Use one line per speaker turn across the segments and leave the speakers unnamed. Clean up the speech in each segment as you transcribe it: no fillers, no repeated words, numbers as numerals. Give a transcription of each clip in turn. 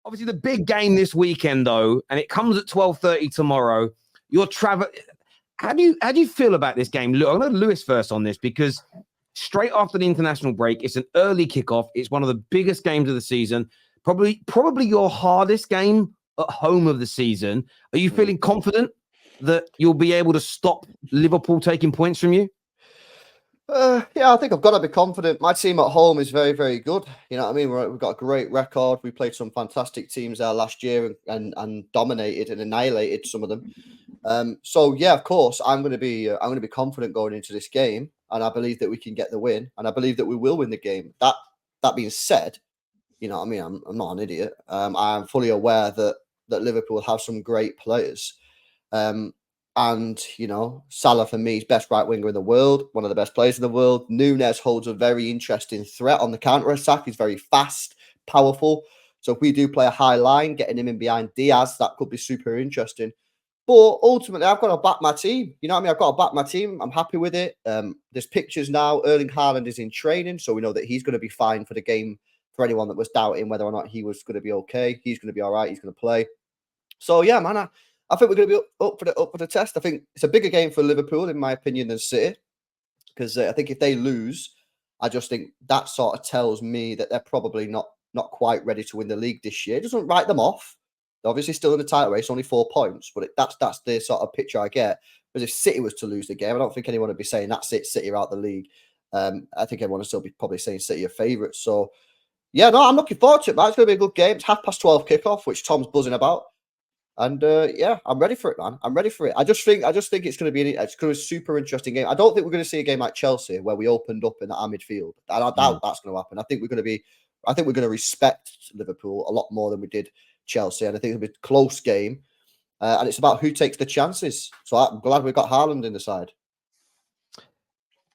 Obviously, the big game this weekend, though, and it comes at 12:30 tomorrow. You're travel. How do you feel about this game? Look, I'm going to Lewis first on this because straight after the international break, it's an early kickoff. It's one of the biggest games of the season. Probably your hardest game at home of the season. Are you feeling confident that you'll be able to stop Liverpool taking points from you?
Yeah, I think I've got to be confident. My team at home is very, very good. You know what I mean? We've got a great record. We played some fantastic teams there last year and dominated and annihilated some of them. So yeah, of course, I'm going to be confident going into this game, and I believe that we can get the win, and I believe that we will win the game. That being said, you know what I mean? I'm not an idiot. I'm fully aware that Liverpool have some great players. And, you know, Salah for me is best right winger in the world, one of the best players in the world. Nunez holds a very interesting threat on the counter attack. He's very fast, powerful. So if we do play a high line, getting him in behind Diaz, that could be super interesting. But ultimately, I've got to back my team. You know what I mean? I've got to back my team. I'm happy with it. There's pictures now. Erling Haaland is in training, so we know that he's going to be fine for the game. For anyone that was doubting whether or not he was going to be okay, he's going to be all right. He's going to play. So yeah, man, I think we're going to be up for the test. I think it's a bigger game for Liverpool, in my opinion, than City, because I think if they lose, I just think that sort of tells me that they're probably not quite ready to win the league this year. It doesn't write them off. They're obviously still in the title race, only 4 points, but that's the sort of picture I get. Because if City was to lose the game, I don't think anyone would be saying that's it, City are out the league. I think everyone would still be probably saying City are favourites. So yeah, no, I'm looking forward to it, man. It's going to be a good game. It's 12:30 kickoff, which Tom's buzzing about. And yeah, I'm ready for it, man. I'm ready for it. I just think it's going to be a super interesting game. I don't think we're going to see a game like Chelsea where we opened up in the midfield. I doubt that's going to happen. I think we're going to respect Liverpool a lot more than we did Chelsea, and I think it'll be a close game. And it's about who takes the chances. So I'm glad we've got Haaland in the side.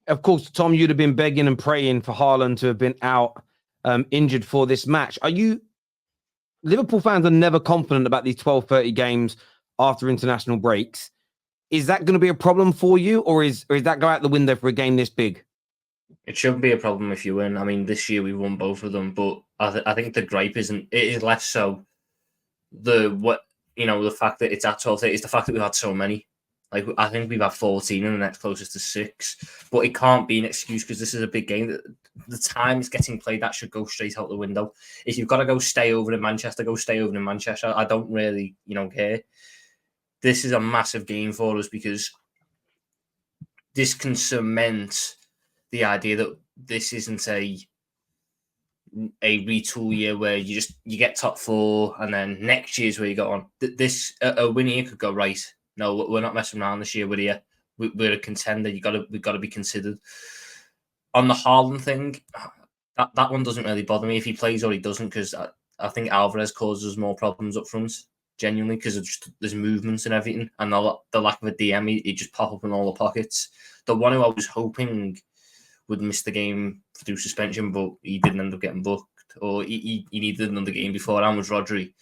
Of course, Tom, you'd have been begging and praying for Haaland to have been out injured for this match. Liverpool fans are never confident about these 12:30 games after international breaks. Is that going to be a problem for you, or is that go out the window for a game this big?
It shouldn't be a problem if you win. I mean, this year we won both of them, but I think the gripe it is less so the fact that it's at 12:30. It's the fact that we've had so many. Like, I think we've had 14 and the next closest to 6. But it can't be an excuse because this is a big game. The time is getting played. That should go straight out the window. If you've got to go stay over in Manchester, go stay over in Manchester. I don't really, care. This is a massive game for us because this can cement the idea that this isn't a retool year where you get top 4 and then next year's where you go on. A win here could go right. No, we're not messing around this year. We're a contender. We've got to be considered. On the Haaland thing, that one doesn't really bother me if he plays or he doesn't, because I think Alvarez causes more problems up front, genuinely, because there's movements and everything, and the lack of a DM, he just pop up in all the pockets. The one who I was hoping would miss the game through suspension, but he didn't end up getting booked, or he needed another game before, and was Rodri.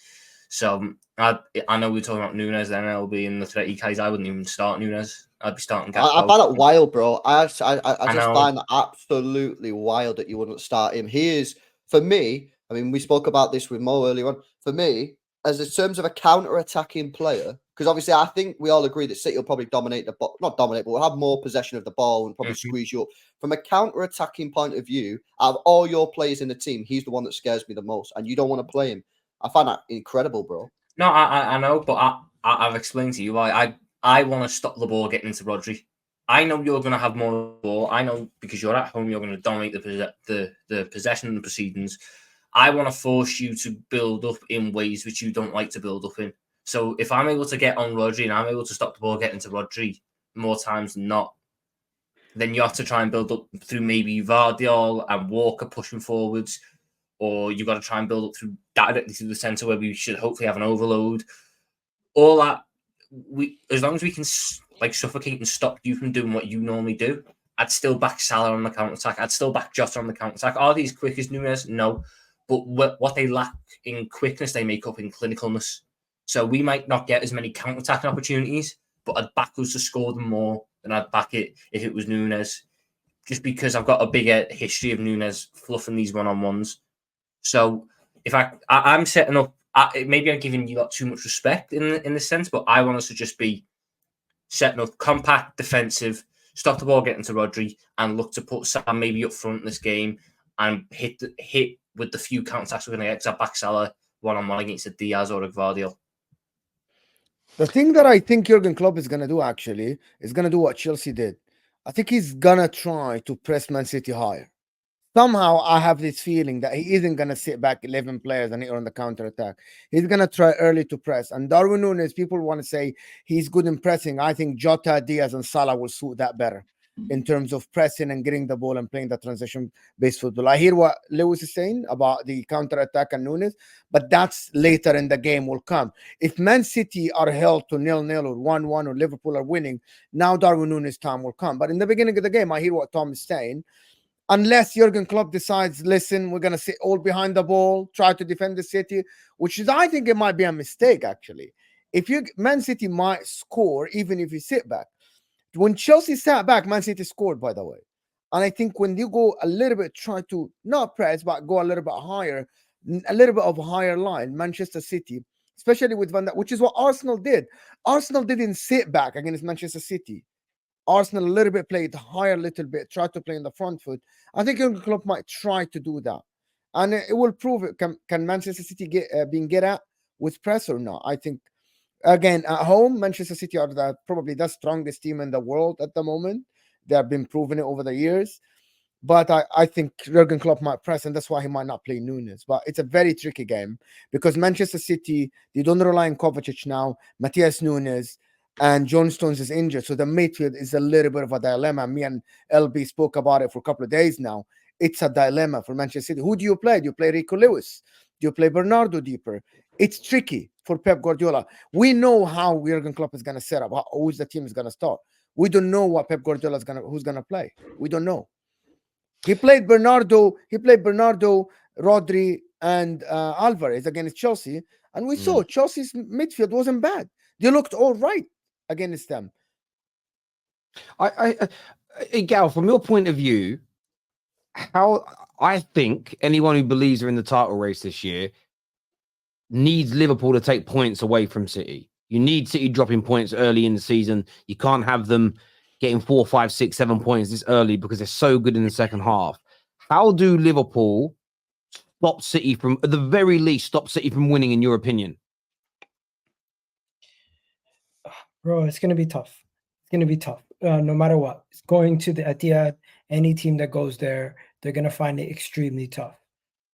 So I know we're talking about Nunez, then LB in the threat case. I wouldn't even start Nunez. I'd be starting Gakpo.
I find that wild, bro. I just find that absolutely wild that you wouldn't start him. He is, for me, I mean, we spoke about this with Mo earlier on. For me, as in terms of a counter-attacking player, because obviously I think we all agree that City will probably dominate the ball. Not dominate, but we'll have more possession of the ball and probably squeeze you up. From a counter-attacking point of view, out of all your players in the team, he's the one that scares me the most, and you don't want to play him. I find that incredible, bro.
No, I know, but I've explained to you why I want to stop the ball getting into Rodri. I know you're going to have more ball. I know because you're at home, you're going to dominate the possession and the proceedings. I want to force you to build up in ways which you don't like to build up in. So if I'm able to get on Rodri and I'm able to stop the ball getting to Rodri more times than not, then you have to try and build up through maybe Vardiol and Walker pushing forwards, or you've got to try and build up through directly through the centre where we should hopefully have an overload. All that, as long as we can suffocate and stop you from doing what you normally do, I'd still back Salah on the counter-attack. I'd still back Jota on the counter-attack. Are these quick as Nunez? No. But what they lack in quickness, they make up in clinicalness. So we might not get as many counter-attacking opportunities, but I'd back us to score them more than I'd back it if it was Nunez. Just because I've got a bigger history of Nunez fluffing these one-on-ones. So if I'm setting up maybe I'm giving you lot too much respect in this sense, but I want us to just be setting up compact, defensive, stop the ball getting to Rodri, and look to put Sam maybe up front in this game and hit with the few counter-attacks we're going to get back Salah one-on-one against a Diaz or a Gvardiol.
The thing that I think Jurgen Klopp is going to do actually is going to do what Chelsea did. I think he's going to try to press Man City higher. Somehow I have this feeling that he isn't going to sit back 11 players and hit on the counter attack. He's going to try early to press. And Darwin Núñez, people want to say he's good in pressing. I think Jota, Diaz, and Salah will suit that better in terms of pressing and getting the ball and playing the transition-based football. I hear what Lewis is saying about the counter attack and Núñez, but that's later in the game will come. If Man City are held to 0-0 or 1-1 or Liverpool are winning, now Darwin Núñez time will come. But in the beginning of the game, I hear what Tom is saying. Unless Jurgen Klopp decides, listen, we're going to sit all behind the ball, try to defend the City, which is, I think it might be a mistake, actually. Man City might score even if you sit back. When Chelsea sat back, Man City scored, by the way. And I think when you go a little bit, try to not press, but go a little bit higher, a little bit of a higher line, Manchester City, especially with Van Dijk, which is what Arsenal did. Arsenal didn't sit back against Manchester City. Arsenal a little bit played higher a little bit, tried to play in the front foot. I think Jurgen Klopp might try to do that. And it will prove it. Can Manchester City get at with press or not? I think, again, at home, Manchester City are probably the strongest team in the world at the moment. They have been proving it over the years. But I think Jurgen Klopp might press, and that's why he might not play Núñez. But it's a very tricky game because Manchester City, they don't rely on Kovacic now. Matthias Núñez and John Stones is injured. So the midfield is a little bit of a dilemma. Me and LB spoke about it for a couple of days now. It's a dilemma for Manchester City. Who do you play? Do you play Rico Lewis? Do you play Bernardo deeper? It's tricky for Pep Guardiola. We know how Jurgen Klopp is going to set up, who's the team is going to start. We don't know what Pep Guardiola is who's going to play. We don't know. He played Bernardo, Rodri, and Alvarez against Chelsea, and we saw Chelsea's midfield wasn't bad. They looked all right against them.
Gal, from your point of view, how I think anyone who believes they're in the title race this year needs Liverpool to take points away from City. You need City dropping points early in the season. You can't have them getting 4, 5, 6, 7 points this early because they're so good in the second half. How do Liverpool stop City from, at the very least, stop City from winning, in your opinion?
Bro, it's going to be tough. It's going to be tough. No matter what. It's going to the Etihad, any team that goes there, they're going to find it extremely tough.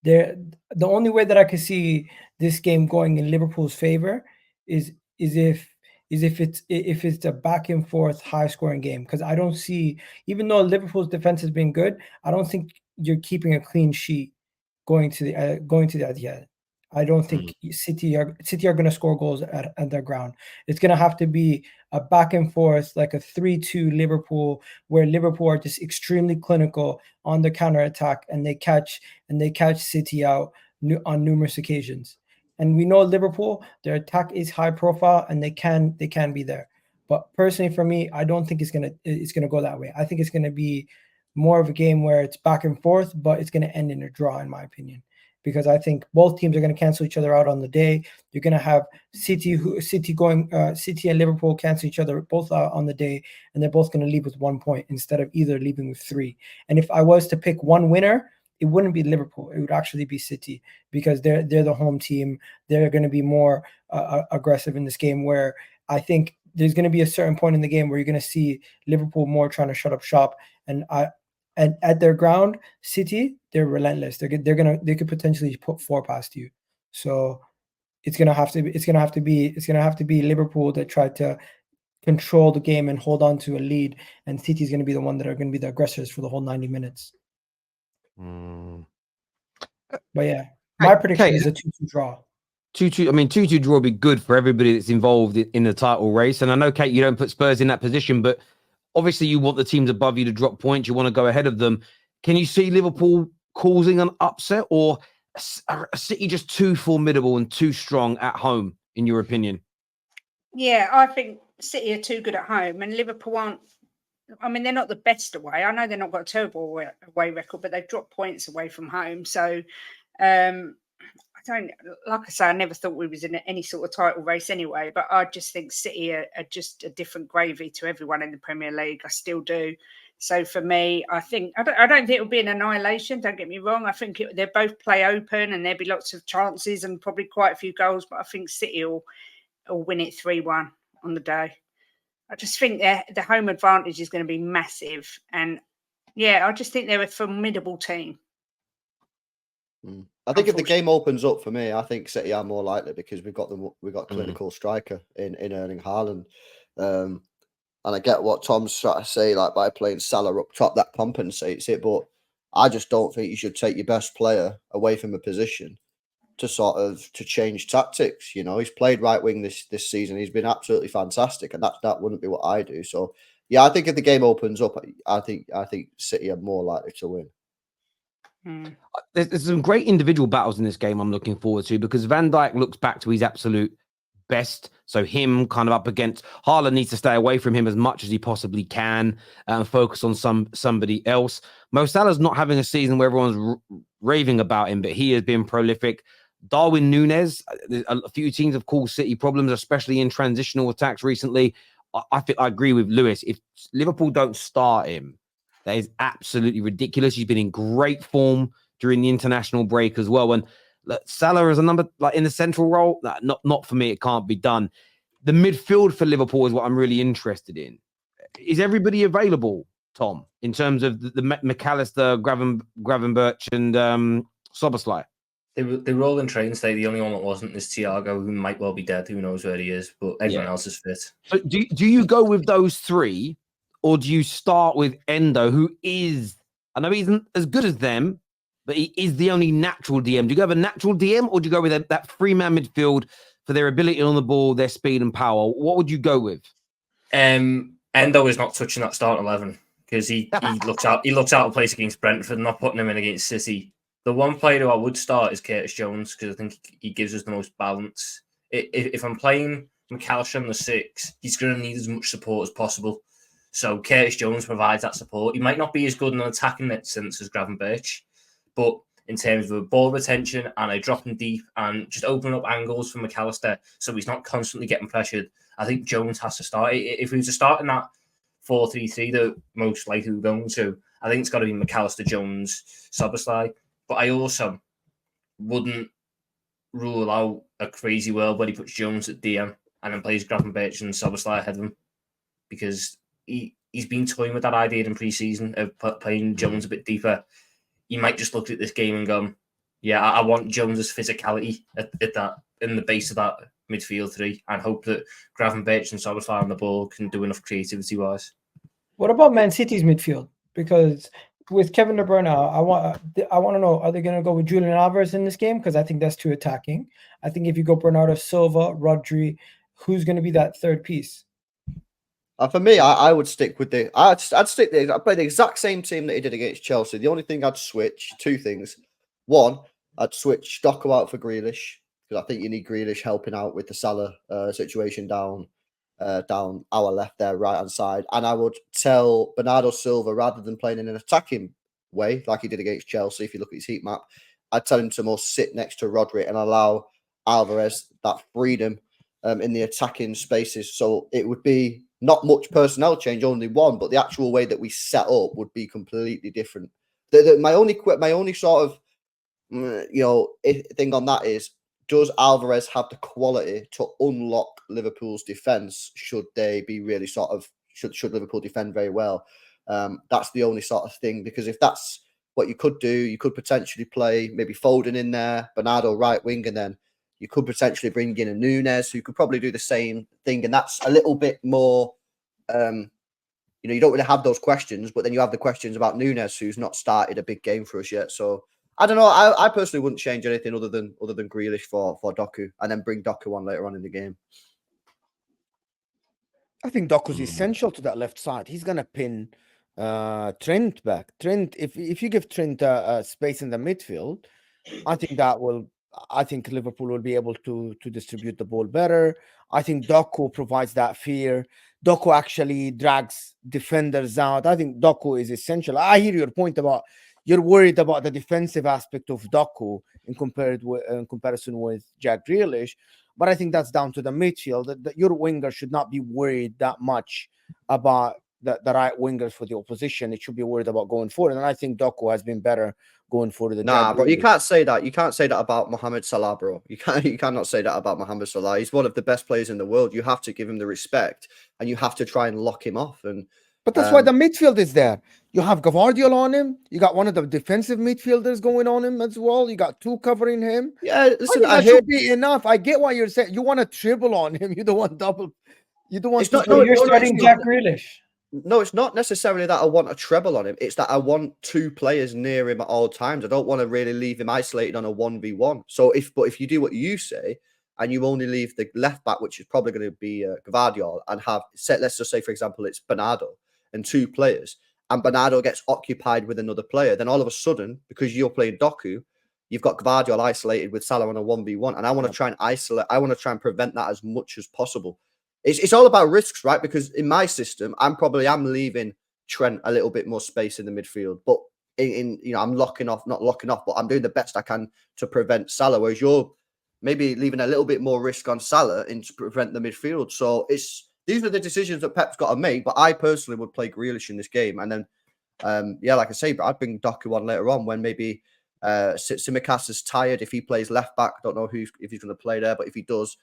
The only way that I could see this game going in Liverpool's favor is if it's a back and forth high scoring game, because I don't see, even though Liverpool's defense has been good, I don't think you're keeping a clean sheet going to the Etihad. I don't think City are going to score goals at their ground. It's going to have to be a back and forth, like a 3-2 Liverpool, where Liverpool are just extremely clinical on the counter attack, and they catch City out on numerous occasions. And we know Liverpool, their attack is high profile, and they can be there. But personally, for me, I don't think it's gonna go that way. I think it's gonna be more of a game where it's back and forth, but it's gonna end in a draw, in my opinion. Because I think both teams are going to cancel each other out on the day. You're going to have City and Liverpool cancel each other both out on the day, and they're both going to leave with 1 point instead of either leaving with 3. And if I was to pick one winner, it wouldn't be Liverpool. It would actually be City, because they're the home team. They're going to be more aggressive in this game, where I think there's going to be a certain point in the game where you're going to see Liverpool more trying to shut up shop. And at their ground, City, they're relentless. They could potentially put 4 past you. So it's gonna have to be Liverpool that try to control the game and hold on to a lead, and City's gonna be the one that are gonna be the aggressors for the whole 90 minutes. But yeah, my prediction is a 2-2 draw.
2-2. I mean, 2-2 draw would be good for everybody that's involved in the title race. And I know, Kate, you don't put Spurs in that position, but obviously, you want the teams above you to drop points. You want to go ahead of them. Can you see Liverpool causing an upset, or a City just too formidable and too strong at home, in your opinion?
Yeah, I think City are too good at home, and Liverpool aren't. I mean, they're not the best away. I know they're not got a terrible away record, but they've dropped points away from home. So I don't, like I say, I never thought we was in any sort of title race anyway, but I just think City are just a different gravy to everyone in the Premier League. I still do. So for me, I don't think it'll be an annihilation. Don't get me wrong. I think they'll both play open and there'll be lots of chances and probably quite a few goals, but I think City will win it 3-1 on the day. I just think the home advantage is going to be massive. And yeah, I just think they're a formidable team.
I think if the game opens up for me, I think City are more likely because we've got clinical striker in Erling Haaland. And I get what Tom's trying to say, like by playing Salah up top, that compensates it. But I just don't think you should take your best player away from a position to change tactics. You know, he's played right wing this season. He's been absolutely fantastic, and that wouldn't be what I do. So yeah, I think if the game opens up, I think City are more likely to win.
There's some great individual battles in this game I'm looking forward to because Van Dijk looks back to his absolute best. So him kind of up against Haaland needs to stay away from him as much as he possibly can and focus on somebody else. Mo Salah's not having a season where everyone's raving about him, but he has been prolific. Darwin Núñez, a few teams have caused City problems, especially in transitional attacks recently. I think I agree with Lewis. If Liverpool don't start him, that is absolutely ridiculous. He's been in great form during the international break as well. And Salah is a number like in the central role. Not for me. It can't be done. The midfield for Liverpool is what I'm really interested in. Is everybody available, Tom, in terms of the McAllister, Gravenberch, and Szoboszlai?
They were all in training today. The only one that wasn't is Thiago, who might well be dead. Who knows where he is? But everyone else is fit.
So do you go with those three? Or do you start with Endo, who is, I know he isn't as good as them, but he is the only natural DM. Do you go with a natural DM or do you go with that three-man midfield for their ability on the ball, their speed and power? What would you go with?
Endo is not touching that starting 11 because he looks out of place against Brentford, not putting him in against City. The one player who I would start is Curtis Jones because I think he gives us the most balance. If I'm playing McAllister on the 6, he's going to need as much support as possible. So Curtis Jones provides that support. He might not be as good in an attacking sense as Gravenberch, but in terms of ball retention and a dropping deep and just opening up angles for McAllister so he's not constantly getting pressured, I think Jones has to start. If he was to start in that 4-3-3 that most likely we're going to, I think it's got to be McAllister, Jones, Szoboszlai. But I also wouldn't rule out a crazy world where he puts Jones at DM and then plays Gravenberch and Szoboszlai ahead of him because he's been toying with that idea in pre-season of playing Jones a bit deeper. You might just look at this game and go, yeah, I want Jones's physicality at that in the base of that midfield three and hope that Gravenberch and Szoboszlai on the ball can do enough creativity-wise.
What about Man City's midfield? Because with Kevin De Bruyne, I want to know, are they going to go with Julian Alvarez in this game? Because I think that's too attacking. I think if you go Bernardo Silva, Rodri, who's going to be that third piece?
For me, I would stick with I'd play the exact same team that he did against Chelsea. The only thing I'd switch, two things. One, I'd switch Doku out for Grealish because I think you need Grealish helping out with the Salah situation down our left there, right hand side. And I would tell Bernardo Silva, rather than playing in an attacking way like he did against Chelsea, if you look at his heat map, I'd tell him to more sit next to Rodri and allow Alvarez that freedom in the attacking spaces. So it would be not much personnel change, only one, but the actual way that we set up would be completely different. My only sort of thing on that is, does Alvarez have the quality to unlock Liverpool's defense? Should they be really should Liverpool defend very well? That's the only sort of thing, because if that's what you could do, you could potentially play maybe Foden in there, Bernardo right wing, and then you could potentially bring in a Núñez who could probably do the same thing. And that's a little bit more, you don't really have those questions, but then you have the questions about Núñez, who's not started a big game for us yet. So I don't know. I personally wouldn't change anything other than Grealish for Doku, and then bring Doku on later on in the game.
I think Doku's essential to that left side. He's going to pin Trent back. Trent, if you give Trent space in the midfield, I think Liverpool will be able to distribute the ball better. I think Doku provides that fear. Doku actually drags defenders out. I think Doku is essential. I hear your point about you're worried about the defensive aspect of Doku in comparison with Jack Grealish. But I think that's down to the midfield. That your winger should not be worried that much about the right wingers for the opposition. It should be worried about going forward. And I think Doku has been better going forward than
Nah,
Jack
bro, you
Grealish.
can't say that. You can't say that about Mohamed Salah, bro. You cannot say that about Mohamed Salah. He's one of the best players in the world. You have to give him the respect, and you have to try and lock him off. And
But that's why the midfield is there. You have Gvardiol on him. You got one of the defensive midfielders going on him as well. You got two covering him.
yeah,
I
listen,
think
I
that
hear
should be enough. I get what you're saying. You want to triple on him. You don't want double. You don't want
It's not-
to.
So
no,
you're
no, no,
starting
it's
Jack
not.
Grealish.
No, it's not necessarily that I want a treble on him. It's that I want two players near him at all times. I don't want to really leave him isolated on a 1v1. So if you do what you say and you only leave the left back, which is probably going to be Gvardiol, and let's just say, for example, it's Bernardo and two players, and Bernardo gets occupied with another player, then all of a sudden, because you're playing Doku, you've got Gvardiol isolated with Salah on a 1v1. And I want to try and isolate, I want to try and prevent that as much as possible. It's all about risks, right? Because in my system, I'm leaving Trent a little bit more space in the midfield, but I'm not locking off, but I'm doing the best I can to prevent Salah. Whereas you're maybe leaving a little bit more risk on Salah to prevent the midfield. So these are the decisions that Pep's got to make. But I personally would play Grealish in this game, and then like I say, but I'd bring Doku on later on when maybe Tsimikas is tired. If he plays left back, don't know if he's going to play there, but if he does.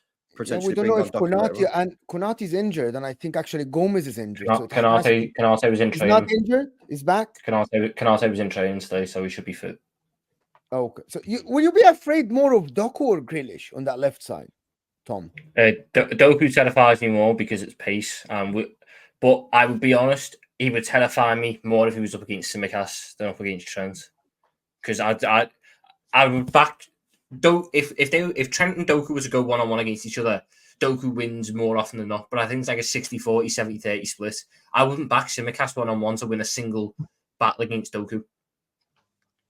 Yeah, we don't know if Konate injured, and I think actually Gomez is injured.
Konate was in
He's
training.
not injured. He's back.
Konate was in training today, so he should be fit.
Okay, so will you be afraid more of Doku or Grealish on that left side, Tom?
Doku terrifies me more because it's pace. But I would be honest, he would terrify me more if he was up against Tsimikas than up against Trent. Because I would back. If Trent and Doku was to go one-on-one against each other, Doku wins more often than not. But I think it's like a 60-40, 70-30 split. I wouldn't back Tsimikas one-on-one to win a single battle against Doku.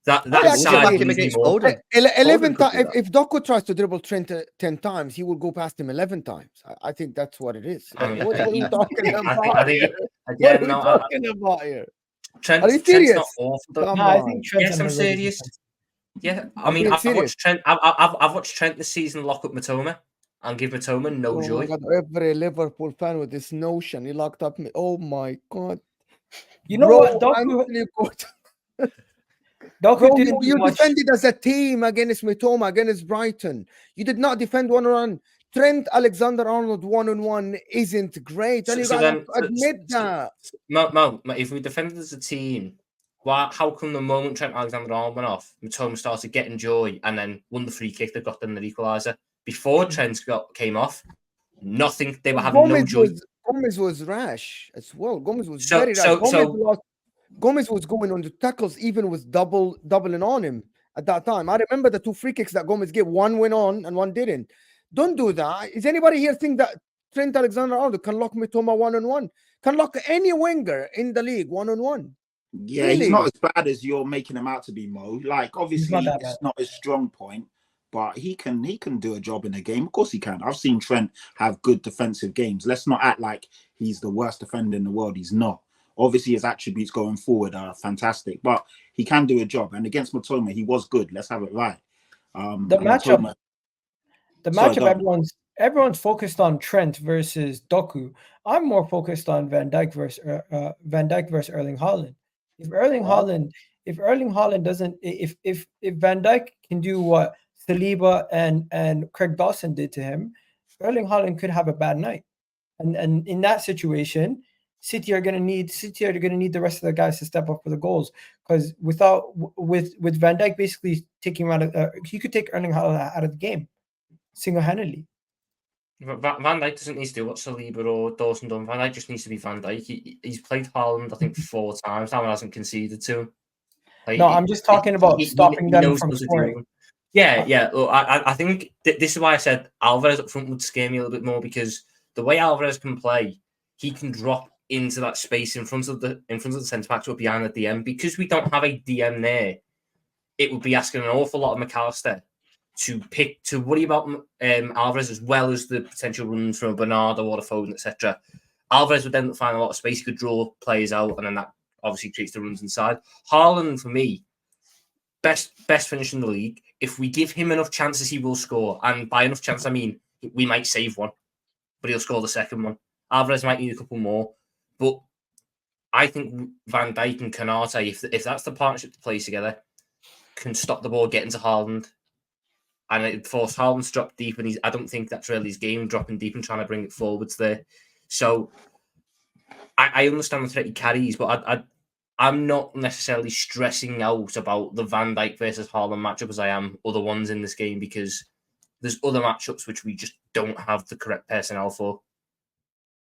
That side
him against Foden.
11 times. If Doku tries to dribble Trent 10 times, he will go past him 11 times. I think that's what it is. What are you talking about? Talking about here?
Trent,
are you serious?
Trent's not awful.
No, I think Trent's
yes, I'm serious. Yeah, I mean, I've watched Trent. I've watched Trent this season lock up Matoma and give Matoma no joy.
God, every Liverpool fan with this notion, he locked up me. Oh my God!
You know what? Doku
you defended as a team against Matoma, against Brighton. You did not defend one-on-one. Trent Alexander-Arnold one-on-one isn't great, and you gotta admit that.
Mo, if we defended as a team. How come the moment Trent Alexander-Arnold went off, Matoma started getting joy and then won the free kick that got them the equaliser? Before Trent came off, nothing. They were having no joy.
Gomez was rash as well. Gomez was very rash. Gomez was going on the tackles, even with doubling on him at that time. I remember the two free kicks that Gomez gave. One went on and one didn't. Don't do that. Is anybody here think that Trent Alexander-Arnold can lock Matoma one-on-one? Can lock any winger in the league one-on-one?
Yeah, really? He's not as bad as you're making him out to be, Mo. Like, obviously, it's not a strong point, but he can do a job in a game. Of course he can. I've seen Trent have good defensive games. Let's not act like he's the worst defender in the world. He's not. Obviously, his attributes going forward are fantastic, but he can do a job. And against Matoma, he was good. Let's have it right.
The matchup, everyone's focused on Trent versus Doku. I'm more focused on Van Dijk versus Erling Haaland. If Erling Haaland doesn't, if Van Dijk can do what Saliba and Craig Dawson did to him, Erling Haaland could have a bad night. And in that situation, City are going to need the rest of the guys to step up for the goals, because with Van Dijk basically taking him out of, he could take Erling Haaland out of the game single-handedly.
Van Dijk doesn't need to do what Saliba or Dawson done. Van Dijk just needs to be Van Dijk. He's played Haaland, I think, 4 times now and hasn't conceded to him.
I'm just talking about stopping them from scoring.
Yeah. Look, I think this is why I said Alvarez up front would scare me a little bit more, because the way Alvarez can play, he can drop into that space in front of the centre backs or behind the DM. Because we don't have a DM there, it would be asking an awful lot of McAllister to worry about Alvarez, as well as the potential runs from a Bernardo or a Foden, etc. Alvarez would end up finding a lot of space. He could draw players out, and then that obviously creates the runs inside. Haaland, for me, best finish in the league. If we give him enough chances, he will score. And by enough chance, I mean we might save one, but he'll score the second one. Alvarez might need a couple more, but I think Van Dijk and Konate, if that's the partnership to play together, can stop the ball getting to Haaland, and it forced Haaland to drop deep. And I don't think that's really his game, dropping deep and trying to bring it forwards there. So I understand the threat he carries, but I'm not necessarily stressing out about the Van Dijk versus Haaland matchup as I am other ones in this game, because there's other matchups which we just don't have the correct personnel for.